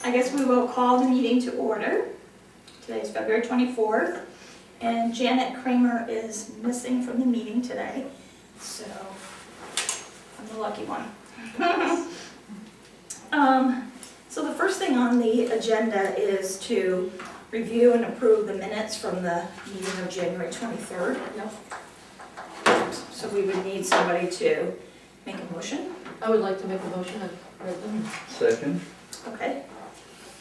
I guess we will call the meeting to order. Today is February 24th, and Janet Kramer is missing from the meeting today, so I'm the lucky one. So the first thing on the agenda is to review and approve the minutes from the meeting of January 23rd. So we would need somebody to make a motion. I would like to make a motion. I've read them. Second. Okay.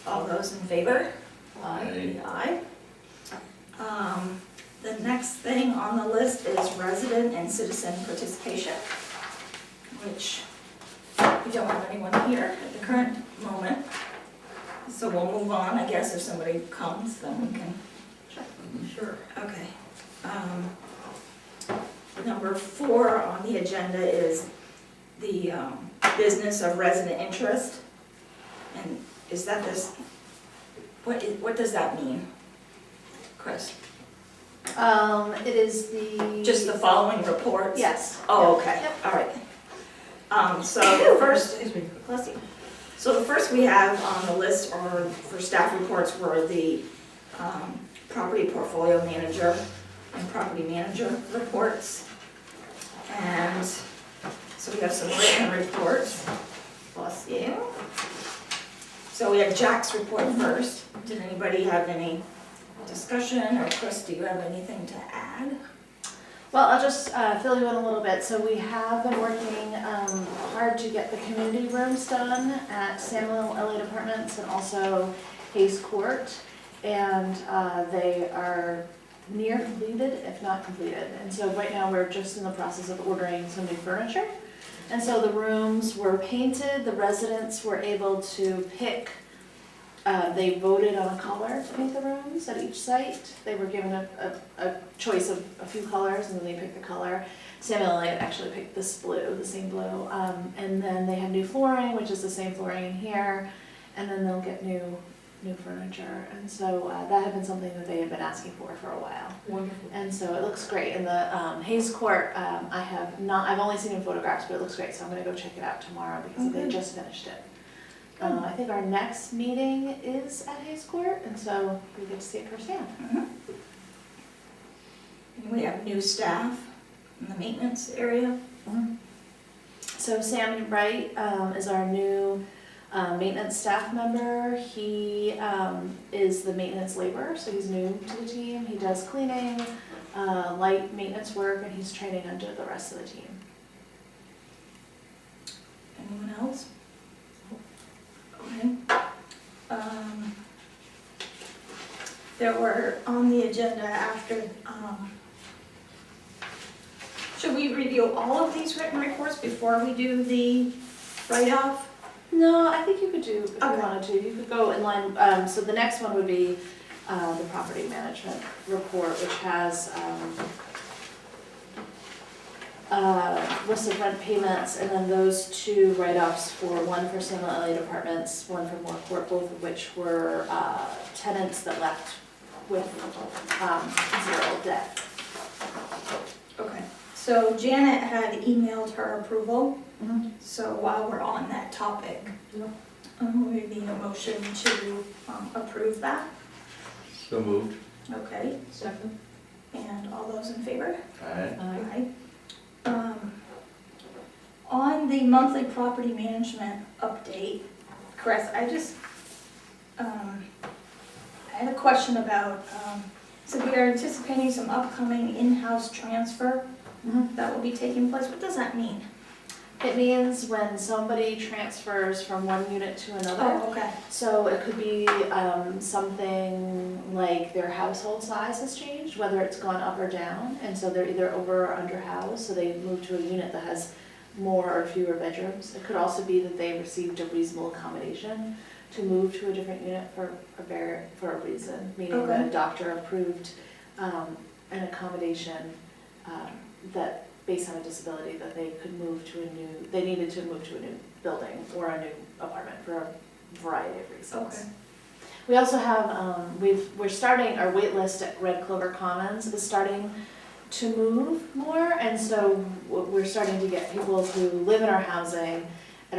All those in favor? Aye. Aye. The next thing on the list is resident and citizen participation, which we don't have anyone here at the current moment. So we'll move on, I guess, if somebody comes, then we can. Sure. Okay. Number 4 on the agenda is the business of resident interest. And is that this, what does that mean, Chris? It is the... Just the following reports? Yes. Oh, okay, Yep. all right. So the first, Excuse me. bless you. So the first we have on the list are for staff reports were the property portfolio manager and property manager reports. And so we have some written reports. Bless you. So we have Jack's report first. Did anybody have any discussion, or Chris, do you have anything to add? Well, I'll just fill you in a little bit. So we have been working hard to get the community rooms done at Samuel Elliott Apartments and also Hayes Court. And they are near completed, if not completed. And so right now we're just in the process of ordering some new furniture. And so the rooms were painted, the residents were able to pick, they voted on a color to paint the rooms at each site. They were given a choice of a few colors, and then they picked the color. Samuel Elliott actually picked this blue, the same blue. And then they have new flooring, which is the same flooring in here, and then they'll get new furniture. And so that had been something that they had been asking for a while. Wonderful. And so it looks great. And the Hayes Court, I've only seen in photographs, but it looks great. So I'm gonna go check it out tomorrow because they just finished it. I think our next meeting is at Hayes Court, and so we get to see it firsthand. And we have new staff in the maintenance area. So Sam Wright is our new maintenance staff member. He is the maintenance laborer, so he's new to the team. He does cleaning, light maintenance work, and he's training under the rest of the team. Anyone else? Okay. There were on the agenda after, should we review all of these written reports before we do the write-off? No, I think you could do, if you Okay. wanted to, you could go in line, so the next one would be the property management report, which has list of rent payments, and then those 2 write-offs for one for Samuel Elliott Apartments, one for Moore Court, both of which were tenants that left with 0 debt. Okay. So Janet had emailed her approval. So while we're on that topic, we need a motion to approve that. So moved. Okay, Second. and all those in favor? Aye. Aye. On the monthly property management update, Chris, I had a question about, so we are anticipating some upcoming in-house transfer that will be taking place. What does that mean? It means when somebody transfers from one unit to another. Oh, okay. So it could be something like their household size has changed, whether it's gone up or down, and so they're either over or under housed, so they move to a unit that has more or fewer bedrooms. It could also be that they received a reasonable accommodation to move to a different unit for a reason, meaning that a doctor approved an accommodation that based on a disability that they could move to they needed to move to a new building or a new apartment for a variety of reasons. Okay. We also have, we're starting, our wait list at Red Clover Commons is starting to move more, and so we're starting to get people who live in our housing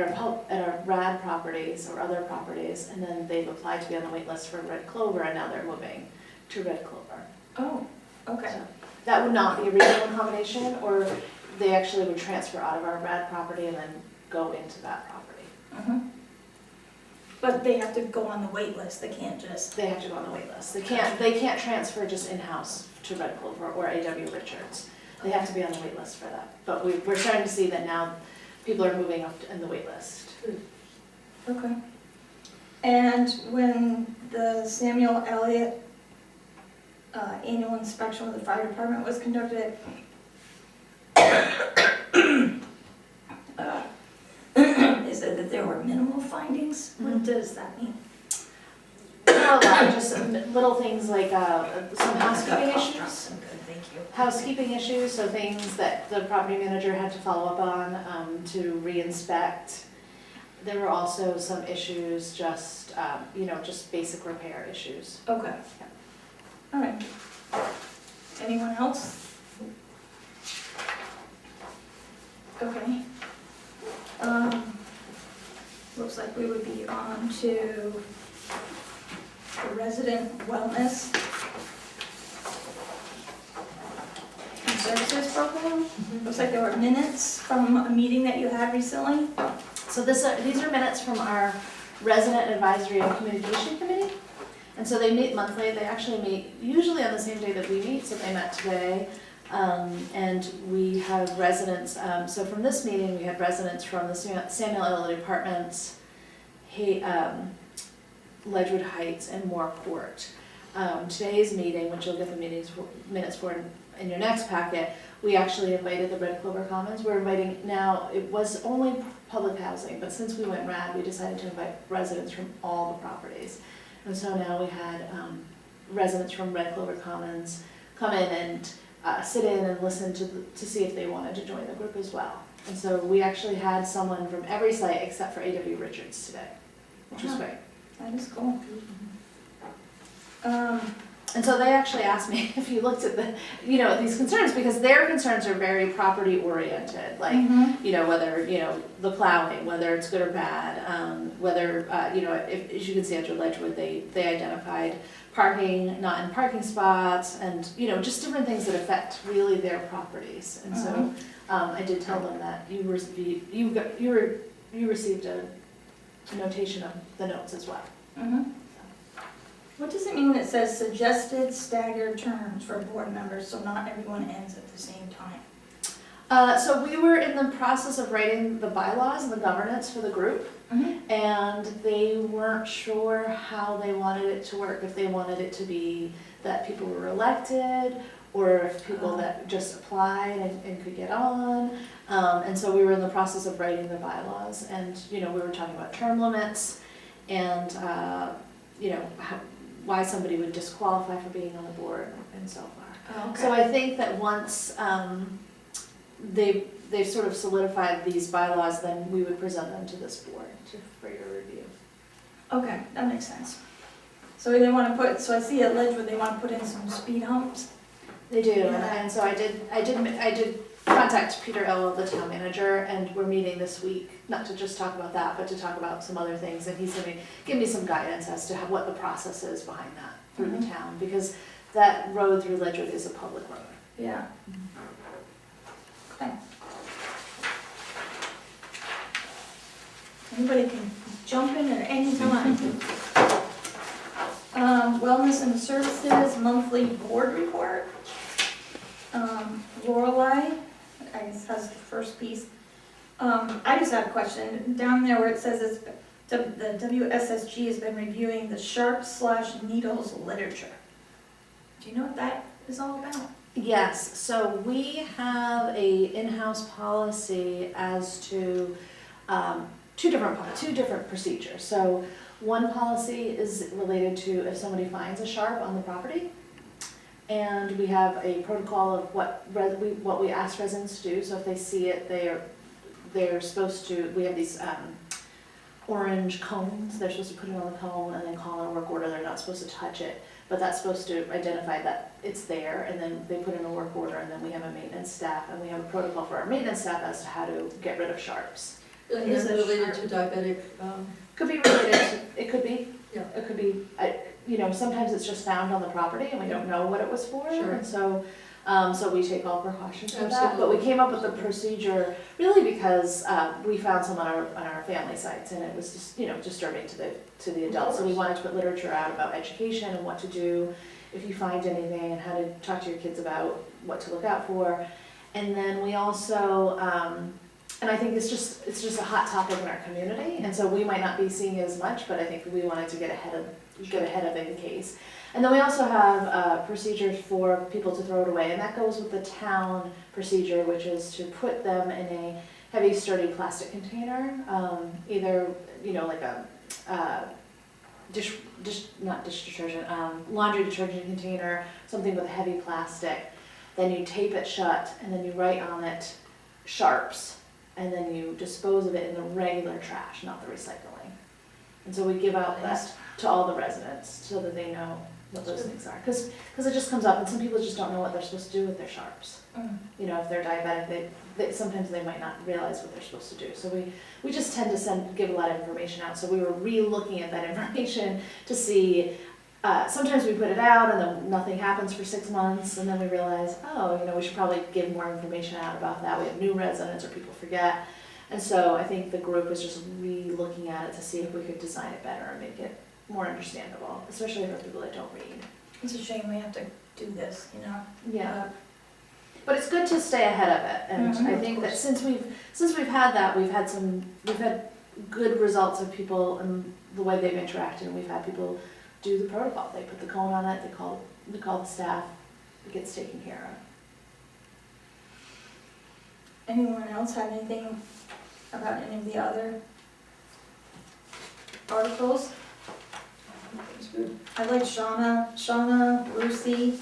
at our RAD properties or other properties, and then they've applied to be on the wait list for Red Clover, and now they're moving to Red Clover. Oh, okay. So that would not be a regional accommodation, or they actually would transfer out of our RAD property and then go into that property. Mhm. But they have to go on the wait list, they can't just, They have to go on the wait list. They can't transfer just in-house to Red Clover or A.W. Richards. They have to be on the wait list for that. But we're starting to see that now people are moving up in the wait list. okay. And when the Samuel Elliott annual inspection with the fire department was conducted, is it that there were minimal findings? What Mhm. does that mean? Not a lot, just little things like some housekeeping Cough issues. drops, I'm good, thank you. Housekeeping issues, so things that the property manager had to follow up on to re-inspect. There were also some issues, just, just basic repair issues. Okay. All right. Anyone else? Okay. Looks like we would be on to the resident wellness and services program. Looks like there were minutes from a meeting that you had recently. So these are minutes from our Resident Advisory and Communication Committee. And so they meet monthly. They actually meet usually on the same day that we meet, so they met today. And we have residents, so from this meeting, we had residents from the Samuel Elliott Apartments, Ledgewood Heights, and Moorport. Today's meeting, which you'll get the minutes for in your next packet, we actually invited the Red Clover Commons. We're inviting, now, it was only public housing, but since we went RAD, we decided to invite residents from all the properties. And so now we had residents from Red Clover Commons come in and sit in and listen to see if they wanted to join the group as well. And so we actually had someone from every site except for A.W. Richards today, which was Wow. great. That is cool. And so they actually asked me if you looked at these concerns, because their concerns are very property oriented, like, whether, the plowing, whether it's good or bad, whether, if, as you can see after Ledgewood, they identified parking, not in parking spots, and, just different things that affect really their properties. And so, I did tell them that you received a notation of the notes as well. What does it mean when it says suggested staggered terms for board members, so not everyone ends at the same time? So we were in the process of writing the bylaws and the governance for the group, and they weren't sure how they wanted it to work, if they wanted it to be that people were elected, or if people that just applied and could get on. And so we were in the process of writing the bylaws, and, we were talking about term limits, and, why somebody would disqualify for being on the board and so far. So I think that once they've sort of solidified these bylaws, then we would present them to this board for your review. Okay, that makes sense. So they want to put, so I see at Ledgewood, they want to put in some speed humps. They do, Yeah. and so I did contact Peter Elwell, the town manager, and we're meeting this week, not to just talk about that, but to talk about some other things, and he's going to give me some guidance as to what the process is behind that through the town, because that road through Ledgewood is a public road. Yeah. Okay. Anybody can jump in at any time. Wellness and services monthly board report. Lorelei, I guess, has the first piece. I just had a question. Down there where it says the WSSG has been reviewing the sharp/needles literature. Do you know what that is all about? Yes, so we have a in-house policy as to two different procedures. So one policy is related to if somebody finds a sharp on the property, and we have a protocol of what we ask residents to do. So if they see it, they're supposed to. We have these orange cones. They're supposed to put it on the cone and then call in a work order. They're not supposed to touch it, but that's supposed to identify that it's there. And then they put in a work order, and then we have a maintenance staff, and we have a protocol for our maintenance staff as to how to get rid of sharps. And Is is it it related sharp? to diabetic, Could be related to, it could be. Yeah. It could be, you know, sometimes it's just found on the property and we don't know what it was for. Sure. And so, so we take all precautions with that. But Absolutely. we came up with the procedure really because we found some on our family sites and it was just, you know, disturbing to the adults. So we wanted to put literature out about education and what to do if you find anything and how to talk to your kids about what to look out for. And then we also, and I think it's just a hot topic in our community, and so we might not be seeing it as much, but I think we wanted to get ahead of the case. And then we also have procedures for people to throw it away, and that goes with the town procedure, which is to put them in a heavy, sturdy plastic container, either, you know, like a not dish detergent, laundry detergent container, something with a heavy plastic. Then you tape it shut, and then you write on it sharps, and then you dispose of it in the regular trash, not the recycling. And so we give out that to all the residents so that they know what those things are. Because it just comes up, and some people just don't know what they're supposed to do with their sharps. You know, if they're diabetic, sometimes they might not realize what they're supposed to do. So we just tend to give a lot of information out. So we were re-looking at that information to see. Sometimes we put it out and then nothing happens for 6 months, and then we realize, oh, you know, we should probably give more information out about that. We have new residents or people forget. And so I think the group is just re-looking at it to see if we could design it better and make it more understandable, especially for people that don't read. It's a shame we have to do this, you know? Yeah. But it's good to stay ahead of it, and Mhm, I of think that course. since we've had that, we've had good results of people and the way they've interacted, and we've had people do the protocol. They put the cone on it, they call the staff, it gets taken care of. Anyone else have anything about any of the other articles? It's good. I like Shauna, Lucy,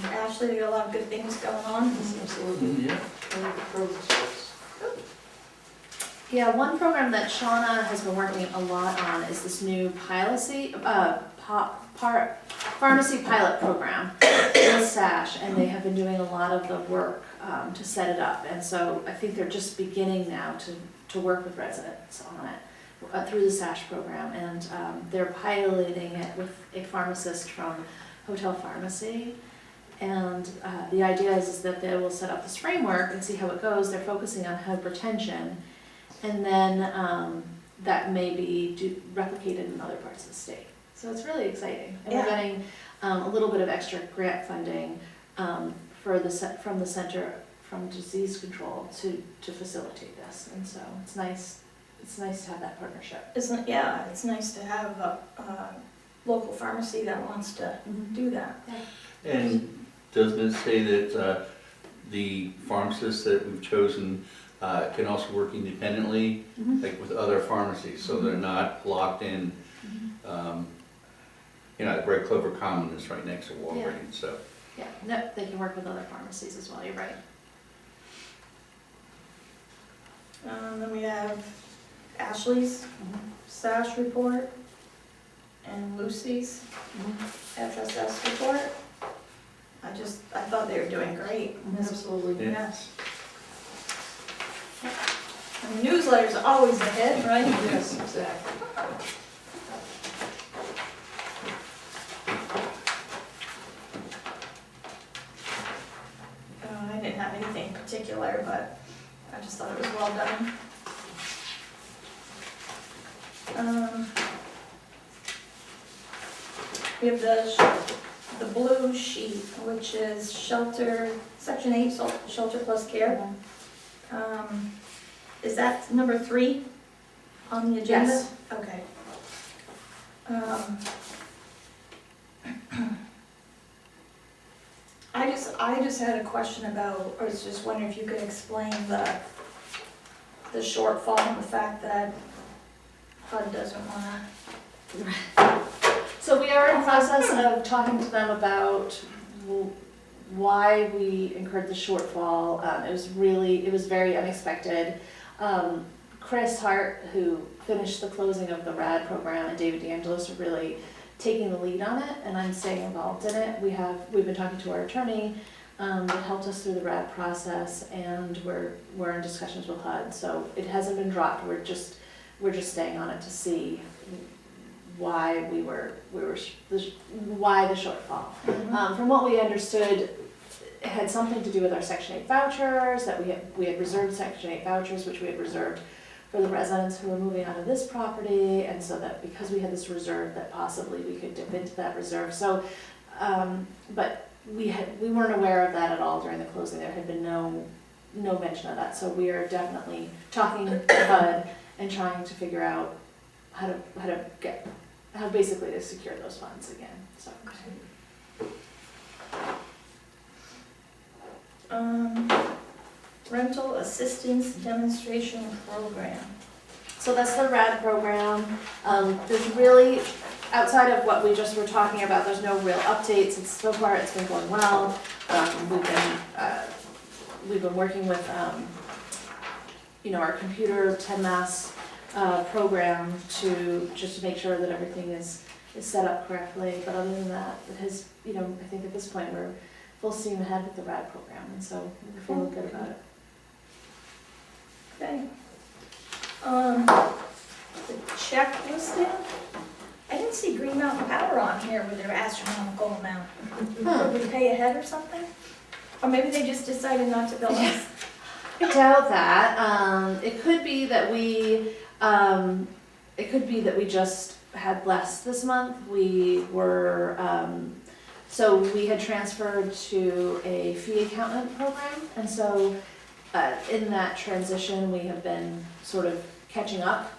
Ashley, they got a lot of good things going on. Absolutely. Yeah. I like the progress. Yeah, one program that Shauna has been working a lot on is this new pharmacy pilot program with SASH, and they have been doing a lot of the work to set it up. And so I think they're just beginning now to work with residents on it through the SASH program, and they're piloting it with a pharmacist from Hotel Pharmacy. And the idea is that they will set up this framework and see how it goes. They're focusing on hypertension. And then that may be replicated in other parts of the state. So it's really exciting. And we're getting a little bit of extra grant funding from the Center from Disease Control to facilitate this. And so it's nice to have that partnership. It's nice to have a local pharmacy that wants to do that. And doesn't it say that the pharmacists that we've chosen can also work independently, like with other pharmacies, so they're not locked in. You know, Red Clover Common is right next to Walgreens, so. Yeah, no, they can work with other pharmacies as well, you're right. Then we have Ashley's SASH report and Lucy's FSS report. I thought they were doing great. Absolutely. Yes. And the newsletter's always a hit, right? Yes, exactly. I didn't have anything particular, but I just thought it was well done. We have the blue sheet, which is shelter, section 8, shelter plus care. Is that number 3 on the agenda? Yes. Okay. I just had a question about, or was just wondering if you could explain the shortfall and the fact that HUD doesn't wanna. So we are in process of talking to them about why we incurred the shortfall. It was very unexpected. Chris Hart, who finished the closing of the RAD program, and David DeAngelis are really taking the lead on it, and I'm staying involved in it. We've been talking to our attorney that helped us through the RAD process, and we're in discussions with HUD, so it hasn't been dropped, we're just staying on it to see why why the shortfall. From what we understood, it had something to do with our Section 8 vouchers, that we had reserved Section 8 vouchers, which we had reserved for the residents who were moving out of this property, and so that because we had this reserve, that possibly we could dip into that reserve. So, but we weren't aware of that at all during the closing. There had been no mention of that. So we are definitely talking to HUD and trying to figure out how basically to secure those funds again. So. Rental assistance demonstration program. So that's the RAD program. There's really, outside of what we just were talking about, there's no real updates. So far it's been going well. We've been working with, our computer 10 Mass program to make sure that everything is set up correctly. But other than that, it has, I think at this point we're full steam ahead with the RAD program, and so we're feeling good about it. Okay. The check listing. I didn't see Green Mountain Power on here with their astronomical amount. Did we pay ahead or something? Or maybe they just decided not to bill us. I doubt that. It could be that we just had less this month. We were, so we had transferred to a fee accountant program, and so in that transition, we have been sort of catching up.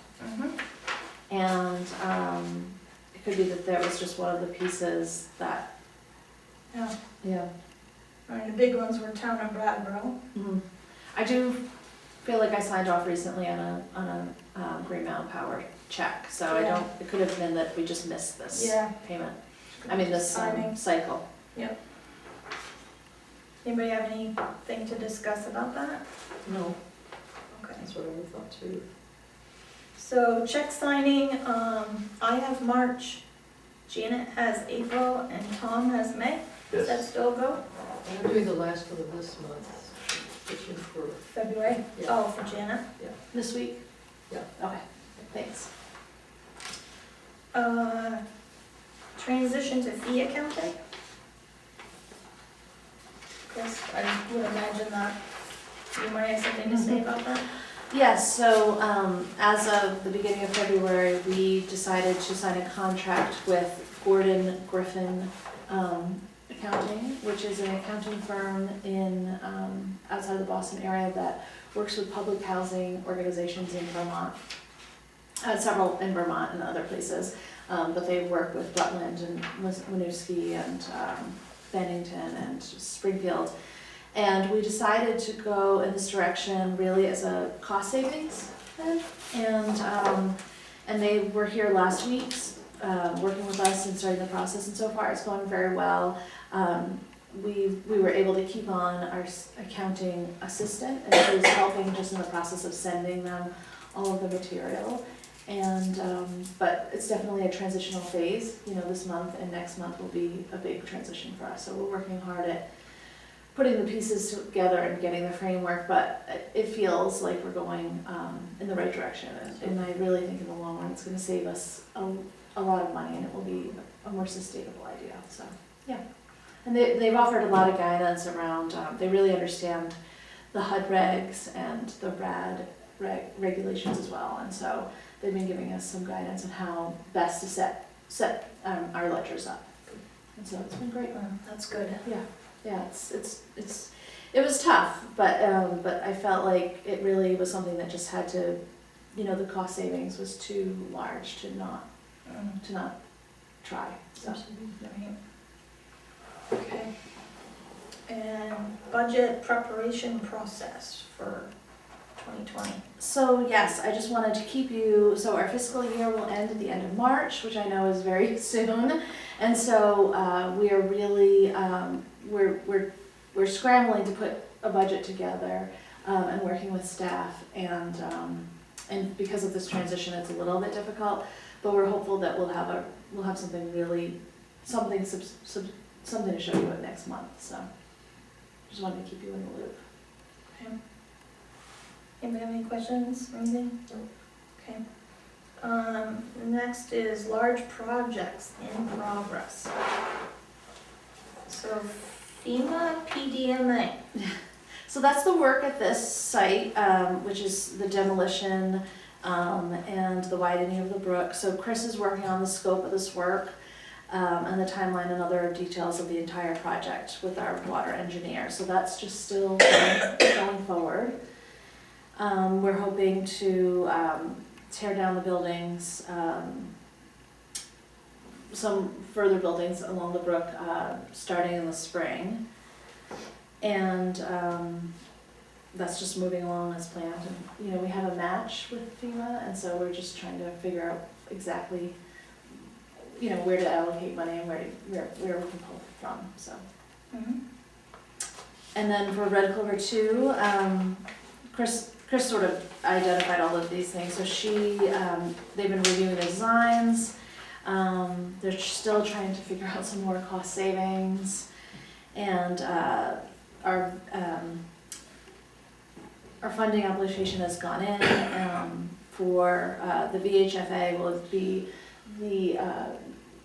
And it could be that there was just one of the pieces that, yeah. Right, the big ones were Town and Brattleboro. I do feel like I signed off recently on a Green Mountain Power check, so Yeah. it could have been that we just missed this payment. I mean, this cycle. Yep. Anybody have anything to discuss about that? No, Okay. that's what I would thought too. So check signing, I have March, Janet has April, and Tom has May. Does that still go? I'm doing the last one of this month, which is for, February? Yeah. Oh, for Janet? This week? Yeah. Okay, thanks. Transition to fee accounting? Chris, I would imagine that you might have something to say about that? Yes, so as of the beginning of February, we decided to sign a contract with Gordon Griffin Accounting, which is an accounting firm in outside the Boston area that works with public housing organizations in Vermont, several in Vermont and other places, but they work with Rutland and Winooski and Bennington and Springfield. And we decided to go in this direction really as a cost savings thing. And they were here last week working with us and starting the process, and so far it's going very well. We were able to keep on our accounting assistant, and she was helping just in the process of sending them all of the material. And but it's definitely a transitional phase. This month and next month will be a big transition for us. So we're working hard at putting the pieces together and getting the framework, but it feels like we're going in the right direction. And I really think in the long run, it's going to save us a lot of money, and it will be a more sustainable idea. So yeah, and they've offered a lot of guidance around. They really understand the HUD regs and the RAD regulations as well, and so they've been giving us some guidance on how best to set our ledgers up. And so it's been great. That's good. Yeah, it was tough, but I felt like it really was something that just had to, the cost savings was too large to not try. So. Right. Okay. And budget preparation process for 2020. So yes, I just wanted to keep you, so our fiscal year will end at the end of March, which I know is very soon. And so we are really, we're scrambling to put a budget together and working with staff. And because of this transition, it's a little bit difficult, but we're hopeful that we'll have something really, something to show you next month. So just wanted to keep you in the loop. Anybody have any questions or anything? No. Okay. Next is large projects in progress. So FEMA PDMA. So that's the work at this site, which is the demolition and the widening of the brook. So Chris is working on the scope of this work and the timeline and other details of the entire project with our water engineer. So that's just still going forward. We're hoping to tear down the buildings, some further buildings along the brook starting in the spring. And that's just moving along as planned. And, you know, we have a match with FEMA, and so we're just trying to figure out exactly, you know, where to allocate money and where we can pull it from, so. Mm-hmm. And then for Red Clover 2, Chris sort of identified all of these things. So they've been reviewing the designs. They're still trying to figure out some more cost savings. And our funding application has gone in for the VHFA will be the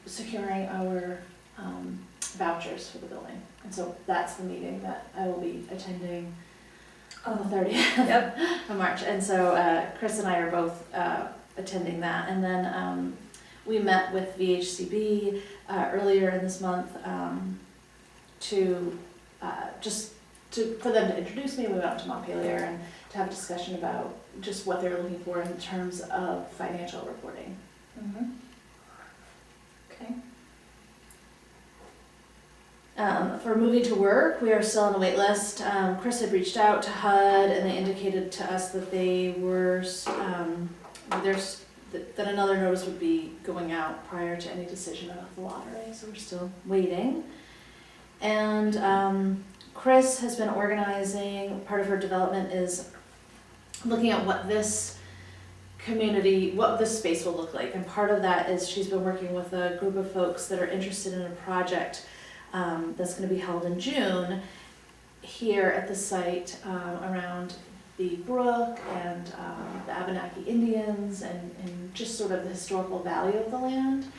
securing our vouchers for the building. And so that's the meeting that I will be attending on the 30th of March. And so Chris and I are both attending that. And then we met with VHCB earlier in this month for them to introduce me. We went up to Montpelier and to have a discussion about just what they're looking for in terms of financial reporting. Mm-hmm. Okay. For moving to work, we are still on the wait list. Chris had reached out to HUD and they indicated to us that they were, that another notice would be going out prior to any decision about the lottery, so we're still waiting. And Chris has been organizing, part of her development is looking at what this community, what this space will look like. And part of that is she's been working with a group of folks that are interested in a project that's going to be held in June here at the site around the brook and the Abenaki Indians and just sort of the historical value of the land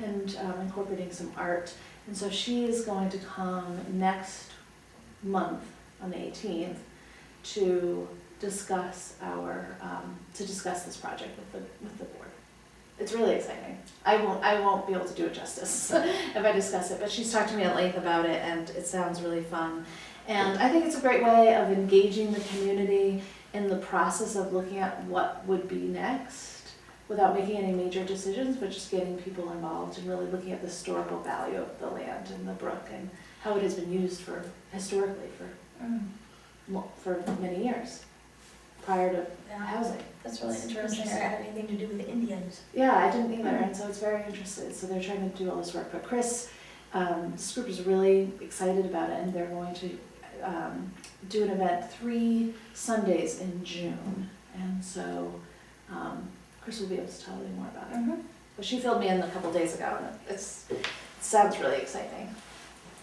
and incorporating some art. And so she is going to come next month on the 18th to discuss this project with the board. It's really exciting. I won't be able to do it justice if I discuss it, but she's talked to me at length about it and it sounds really fun. And I think it's a great way of engaging the community in the process of looking at what would be next without making any major decisions, but just getting people involved and really looking at the historical value of the land and the brook and how it has been used historically for many years prior to housing. That's really interesting. Or had anything to do with the Indians? Yeah, I didn't either, and so it's very interesting. So they're trying to do all this work. But Chris, this group is really excited about it, and they're going to do an event 3 Sundays in June. And so Chris will be able to tell you more about it. Mm-hmm. But she filled me in a couple days ago, and it sounds really exciting.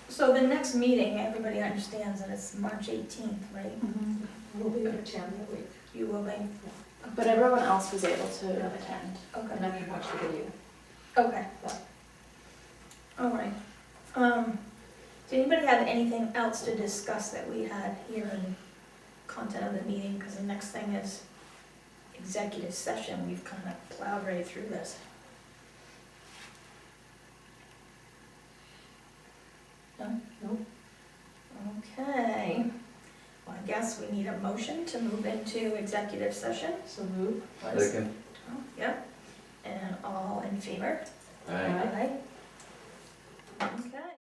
So the next meeting, everybody understands that it's March 18th, right? Mm-hmm. We'll be able to attend that week. You will be? But everyone else was able to attend. And Okay. I can watch the video. Okay. All right. Does anybody have anything else to discuss that we had here in content of the meeting? Because the next thing is executive session. We've kind of plowed right through this. No? No. Okay. Well, I guess we need a motion to move into executive session. So move. Second. Oh, yep. And all in favor? Aye. Aye. Okay.